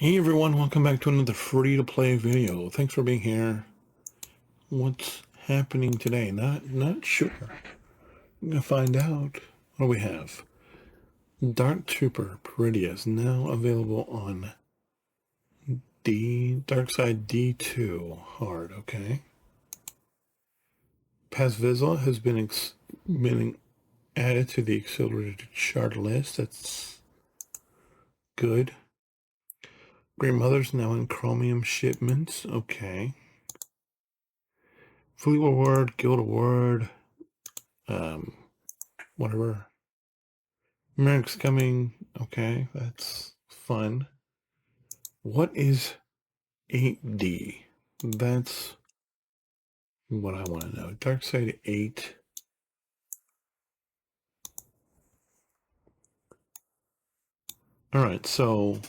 Hey everyone, welcome back to another free-to-play video. Thanks for being here. What's happening today? Not sure. I'm gonna find out. What do we have? Dark Trooper Pretty is now available on Dark Side D2 hard. Okay. Pazvizla has been added to the accelerated shard list. That's good. Grey Mother's now in chromium shipments. Okay. Fleet Award, Guild Award, whatever. Merrick's coming. Okay, that's fun. What is 8D? That's what I want to know. Dark Side 8. Alright, so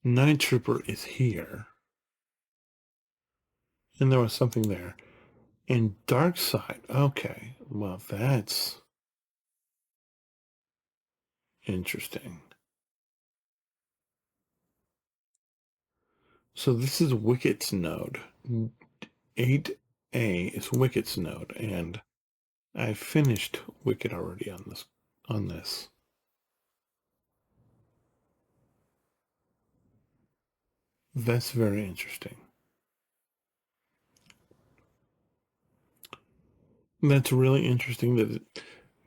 Night Trooper is here. And there was something there. And Dark Side. Okay, well, that's interesting. So this is Wicket's node. 8A is Wicket's node, and I finished Wicket already on this. That's very interesting. That's really interesting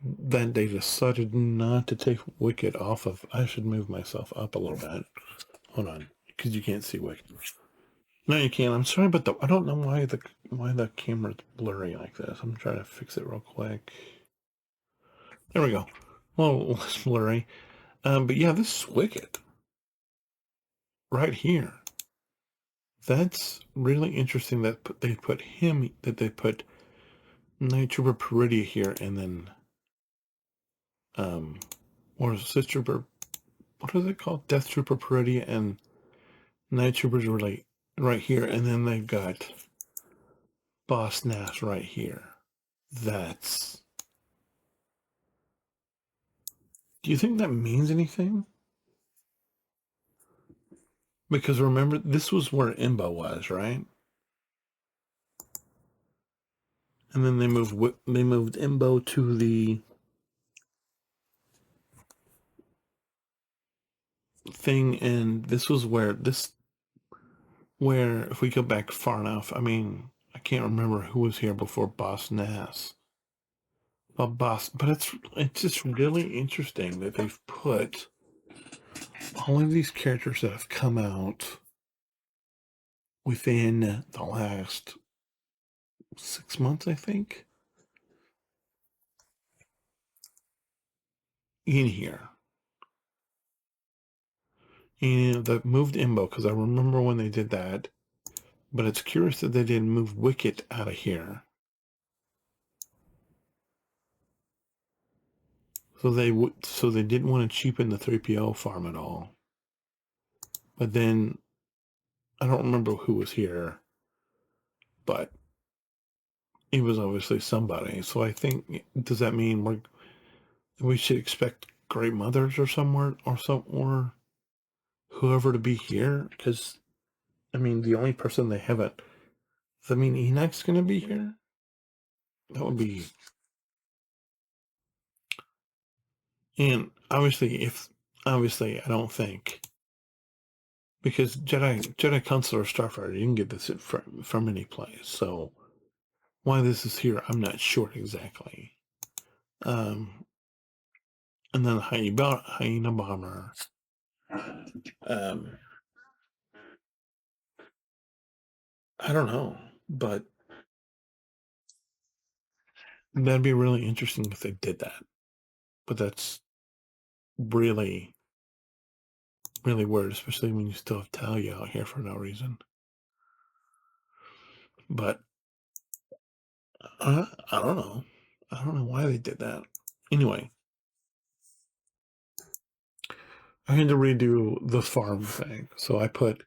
that they decided not to take Wicket off of. I should move myself up a little bit. Hold on, because you can't see Wicket. No, you can. I'm sorry, but I don't know why the camera's blurry like this. I'm trying to fix it real quick. There we go. Well, less blurry. But yeah, this is Wicket right here. That's really interesting that they put Night Trooper Peridia here, and then or Sister Trooper, what is it called? Death Trooper Peridia and Night Troopers really right here, and then they've got Boss Nass right here. That's... Do you think that means anything? Because remember, this was where Imbo was, right? And then they moved Imbo to the thing, and this was where if we go back far enough, I mean, I can't remember who was here before Boss Nass. But it's just really interesting that they've put all of these characters that have come out within the last 6 months, I think, in here. And they moved Imbo, because I remember when they did that. But it's curious that they didn't move Wicket out of here. So they didn't want to cheapen the 3PO farm at all. But then I don't remember who was here, but it was obviously somebody. So I think, does that mean we should expect Great Mothers or or whoever to be here? Because I mean, the only person they haven't. Does that mean Enoch's going to be here? That would be. And obviously, I don't think, because Jedi Counselor Starfighter, you can get this from any place. So why this is here, I'm not sure exactly. And then the Hyena Bomber. I don't know, but that'd be really interesting if they did that. But that's really, really weird, especially when you still have Talia out here for no reason. But I don't know. I don't know why they did that. Anyway, I had to redo the farm thing. So I put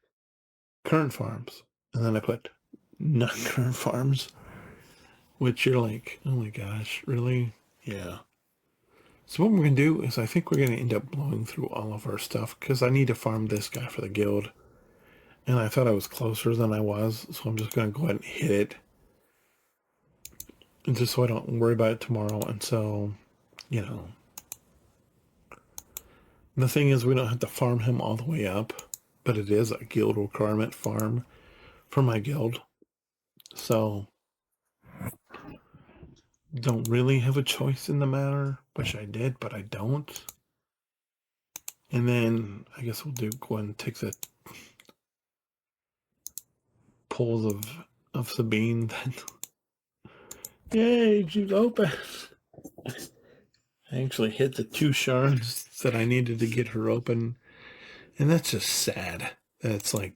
current farms, and then I put not current farms, which you're like, oh my gosh, really? Yeah. So what we're going to do is I think we're going to end up blowing through all of our stuff because I need to farm this guy for the guild. And I thought I was closer than I was, so I'm just going to go ahead and hit it. And just so I don't worry about it tomorrow. And so, you know, the thing is we don't have to farm him all the way up, but it is a guild requirement farm for my guild. So, don't really have a choice in the matter. Wish I did, but I don't. And then I guess we'll go ahead and take the pulls of Sabine. Then, yay, she's open. I actually hit the 2 shards that I needed to get her open. And that's just sad. That it's like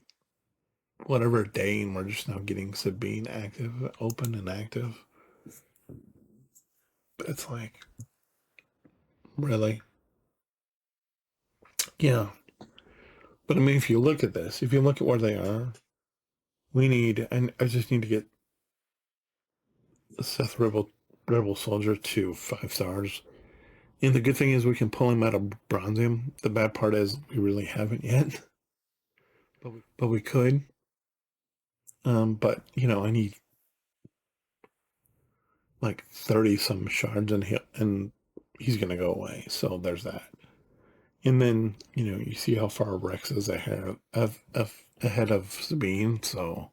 whatever day and we're just now getting Sabine active, open and active. But it's like, really? Yeah. But I mean, if you look at this, if you look at where they are, and I just need to get Seth Rebel Soldier to 5 stars. And the good thing is we can pull him out of Bronzium. The bad part is we really haven't yet. But we could. But, you know, I need like 30 some shards and he's going to go away. So there's that. And then, you know, you see how far Rex is ahead of Sabine. So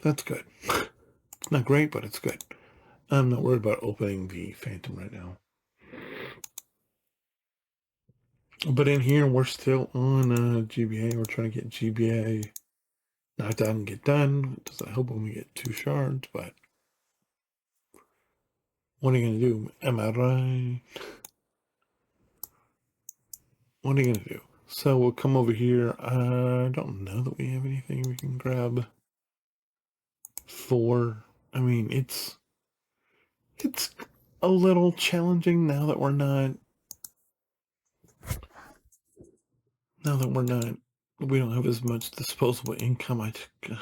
that's good. It's not great, but it's good. I'm not worried about opening the Phantom right now. But in here, we're still on GBA. We're trying to get GBA knocked out and get done. Doesn't help when we get 2 shards, but what are you going to do? Am I right? What are you going to do? So we'll come over here. I don't know that we have anything we can grab for. I mean, it's a little challenging now that we're not. We don't have as much disposable income. This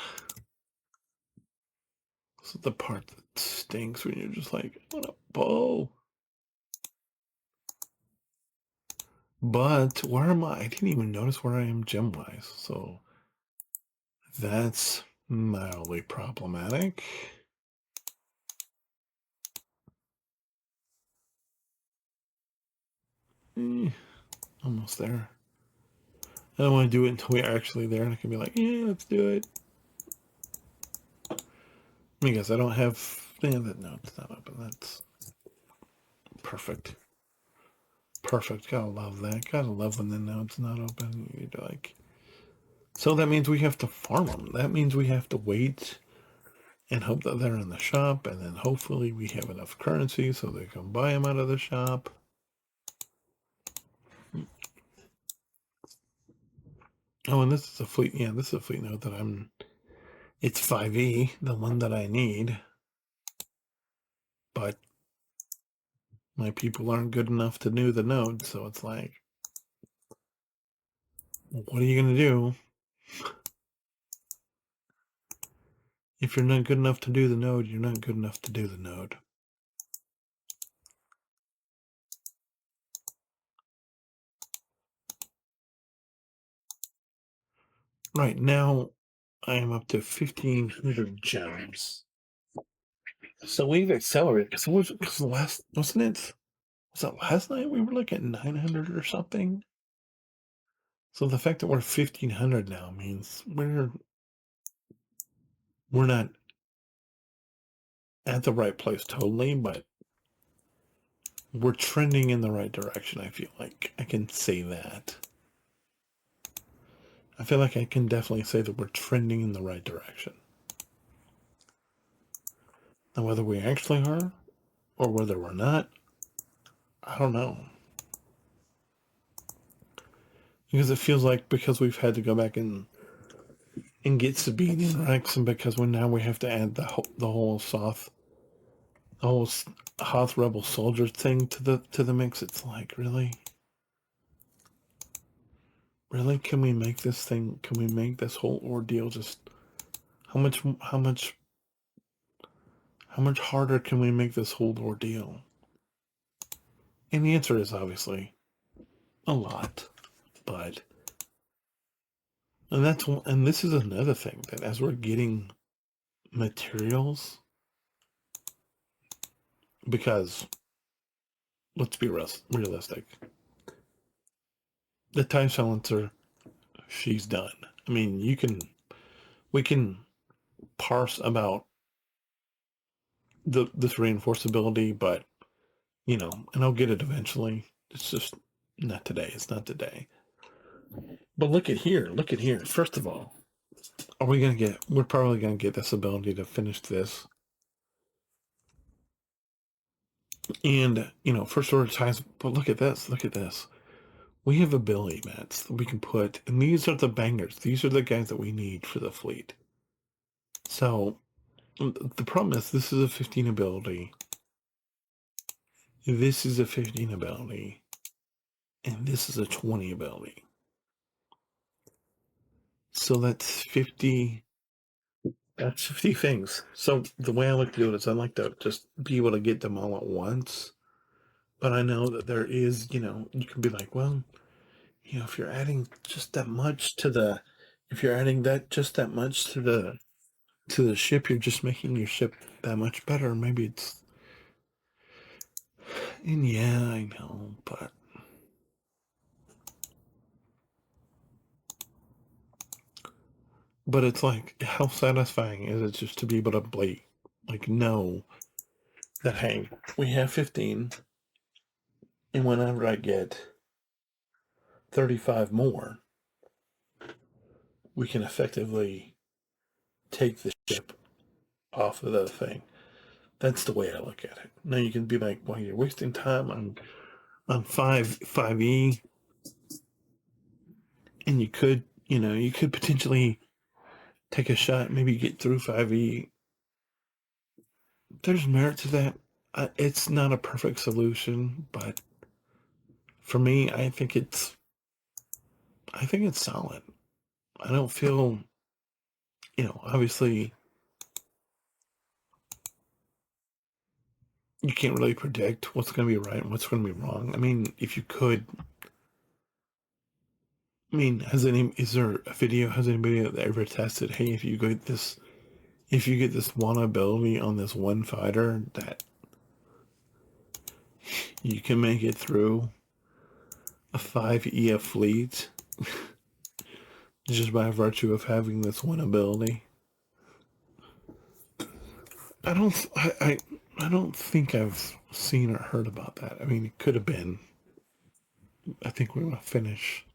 is the part that stinks when you're just like, what a bow. But where am I? I didn't even notice where I am gem-wise. So that's mildly problematic. Almost there. I don't want to do it until we're actually there, and I can be like, yeah, let's do it. Because I don't have. Yeah, no, it's not open. That's perfect. Perfect. Gotta love that. Gotta love when the node's not open. You're like. So that means we have to farm them. That means we have to wait and hope that they're in the shop, and then hopefully we have enough currency so they can buy them out of the shop. Oh, and this is a fleet. Yeah, this is a fleet node that I'm. It's 5E, the one that I need. But my people aren't good enough to do the node, so it's like, what are you going to do? If you're not good enough to do the node, you're not good enough to do the node. Right now, I am up to 1,500 gems. So we've accelerated. Because wasn't it? Was that last night we were like at 900 or something? So the fact that we're 1,500 now means we're not at the right place totally, but we're trending in the right direction. I feel like I can say that. I feel like I can definitely say that we're trending in the right direction. Now, whether we actually are or whether we're not, I don't know. Because it feels like because we've had to go back and get Sabine and Rex, and because now we have to add the whole Hoth Rebel Soldier thing to the mix. It's like, really, can we make this thing? Can we make this whole ordeal just how much harder can we make this whole ordeal? And the answer is obviously a lot, but and this is another thing that as we're getting materials, because let's be realistic, the time silencer, she's done. I mean, we can parse about this reinforceability, but and I'll get it eventually. It's just not today. It's not today. But look at here. Look at here. First of all, we're probably gonna get this ability to finish this. And first order ties, but look at this. Look at this. We have ability mats that we can put, and these are the bangers. These are the guys that we need for the fleet. So the problem is this is a 15 ability. This is a 15 ability. And this is a 20 ability. So that's 50. That's 50 things. So the way I like to do it is I like to just be able to get them all at once. But I know that there is, you can be like, well, if you're adding just that much to the, if you're adding that much to the ship, you're just making your ship that much better. Maybe it's, and yeah, I know, but it's like, how satisfying is it just to be able to know that, hey, we have 15, and whenever I get 35 more, we can effectively take the ship off of the thing. That's the way I look at it. Now you can be like, well, you're wasting time on 5E, and you could potentially take a shot, maybe get through 5E. There's merit to that. It's not a perfect solution, but for me, I think it's solid. I don't feel, obviously you can't really predict what's going to be right and what's going to be wrong. I mean, if you could, I mean, is there a video? Has anybody ever tested? Hey, if you get this one ability on this one fighter, that you can make it through a 5 EF fleet just by virtue of having this one ability. I don't think I've seen or heard about that. I mean, it could have been. I think we're gonna finish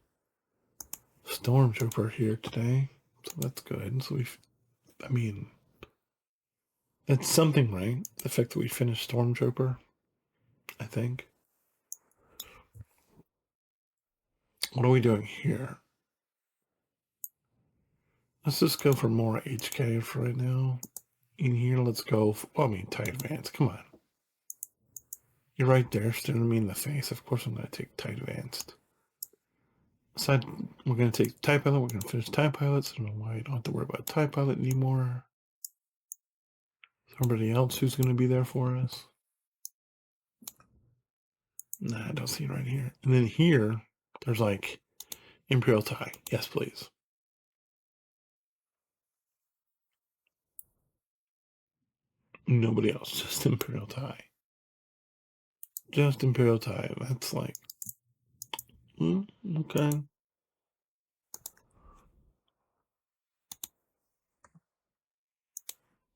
Stormtrooper here today, so that's good. So that's something, right? The fact that we finished Stormtrooper, I think. What are we doing here? Let's just go for more HK for right now. In here, let's go. Tight advance. Come on. You're right there, staring me in the face. Of course I'm going to take tight advanced. We're going to take TIE Pilot. We're going to finish TIE Pilots. I don't know why I don't have to worry about TIE Pilot anymore. Somebody else who's going to be there for us? Nah, I don't see it right here. And then here, there's like Imperial TIE. Yes, please. Nobody else, just Imperial TIE. Just Imperial TIE. That's like, okay.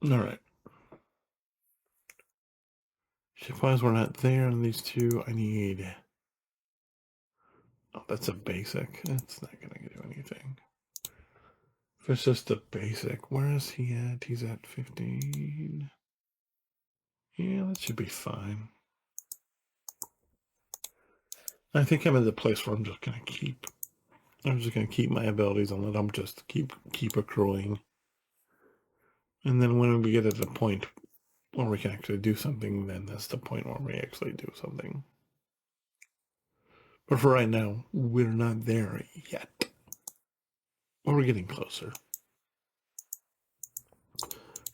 All right. Ship-wise, we're not there on these two. I need... Oh, that's a basic. That's not going to do anything. If it's just a basic, where is he at? He's at 15. Yeah, that should be fine. I think I'm at the place where I'm just going to keep my abilities and let them just keep accruing. And then when we get at the point where we can actually do something, then that's the point where we actually do something. But for right now, we're not there yet. But we're getting closer.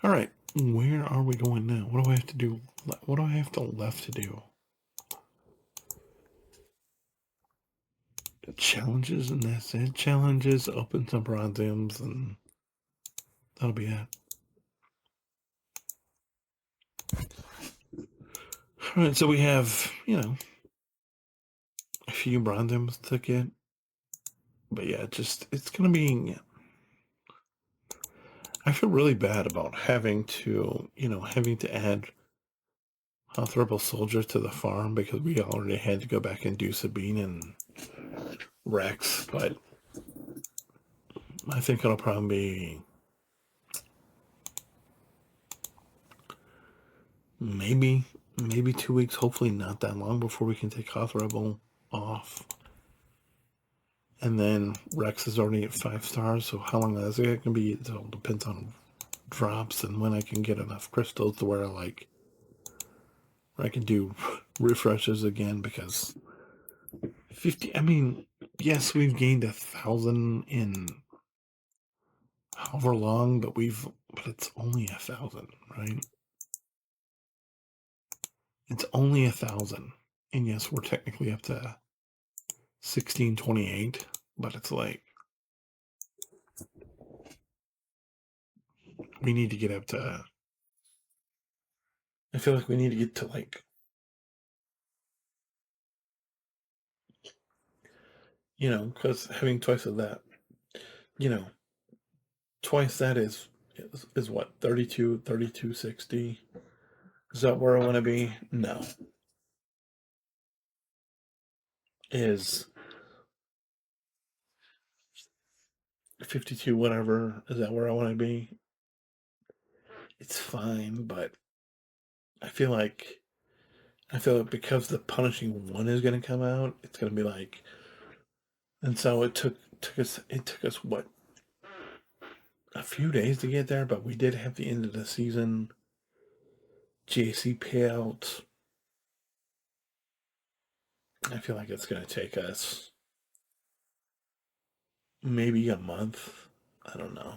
All right, where are we going now? What do I have to do? What do I have left to do? challenges, and that's it. Challenges, open some bronziums, and that'll be it. All right, so we have, a few bronziums to get. But yeah, it's going to be... I feel really bad about having to add Hot Rebel Soldier to the farm because we already had to go back and do Sabine and Rex, but I think it'll probably be maybe 2 weeks, hopefully not that long, before we can take Hot Rebel off. And then Rex is already at 5 stars, so how long is it going to be? It all depends on drops and when I can get enough crystals to where I can do refreshes again, because 50, yes, we've gained 1,000 in however long, but it's only 1,000, right? It's only 1,000. And yes, we're technically up to 1628, but it's like, we need to get up to, I feel like we need to get to like, because having twice of that, twice that is what, 3260? Is that where I want to be? No. Is 52 whatever? Is that where I want to be? It's fine, but I feel like because the punishing one is going to come out, it's going to be like, and so it took us what, a few days to get there, but we did have the end of the season JC payout. I feel like it's going to take us maybe a month. I don't know.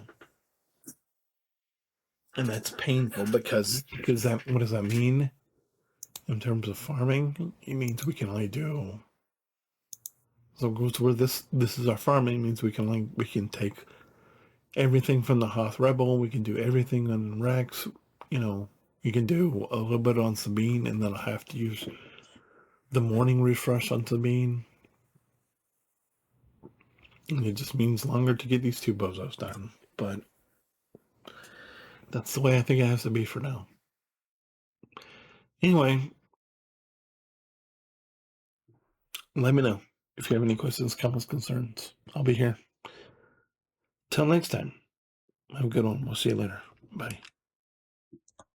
And that's painful because what does that mean in terms of farming? It means we can only do, so it goes where this is our farming. It means we can take everything from the Hoth Rebel. We can do everything on Rex. You can do a little bit on Sabine, and then I'll have to use the morning refresh on Sabine. And it just means longer to get these 2 bozos done. But that's the way I think it has to be for now. Anyway, let me know if you have any questions, comments, concerns. I'll be here. Till next time, have a good one. We'll see you later. Bye.